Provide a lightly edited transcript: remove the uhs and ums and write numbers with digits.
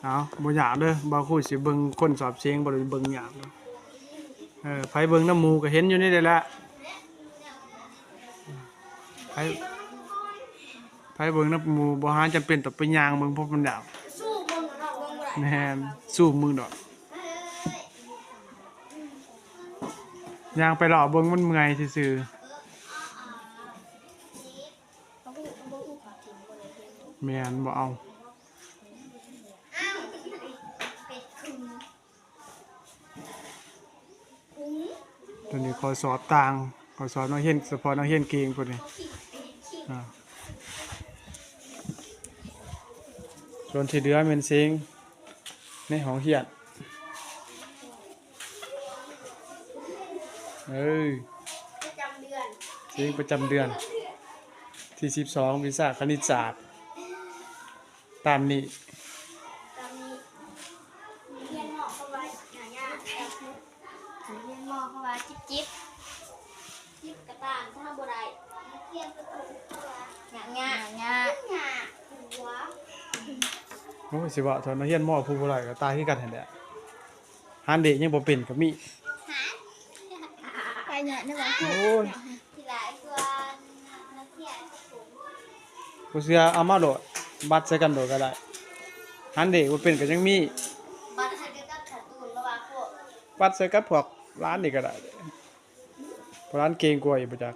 เอาบ่อยากเด้อบ่คุยสิเบิ่งคนสอบเสียงบ่ได้เบิ่งยากเนาะไผเบิ่งน้ำหมู่ก็เห็นอยู่นี่ได้แหละไผไผเบิ่งน้ำหมู่บ่หาจำเป็นต้องไปย่างเบิ่งเพราะมันยากสู้มึงเนาะมึงบ่ได้แม่นสู้มึงดอกย่างไปหล่อเบิ่งมันเมื่อยซื่อๆแม่นบ่เอาตอนนี้ขอสอบต่างขอสอบนักเรียนเฉพาะนักเรียนเก่งพุ่นนี่ส่วนที่เหลือแม่นเสียงในห้องเรียนประจำเดือน เสียงประจำเดือนที่12วิชาคณิตศาสตร์ตามนี้ตอนนี้เรียนหมอเข้าไว้หยาๆเรียนหมอเข้าไว้จิ๊บกระต่างถ้าบ่ได้เรียนประตูเข้าไว้หยาหัว โอ้ยสิว่าตอนนักเรียนม.ผู้บ่ได้ก็ตายคือกันหั่นแหละหันเด็กยังบ่เป็นก็มีไปเนี่ยนะวะโอ้ยทีหลายตัวนักเรียนสูงบ่เชื่อเอามาโดดบัดใส่กันโดดก็ได้หันเด็กบ่เป็นก็ยังมีบ้านฉันก็กับการ์ตูนระหว่างพวก บัดใส่กับพวกร้านนี่ก็ได้เพราะร้านเก่งกว่าอีกบ่จัก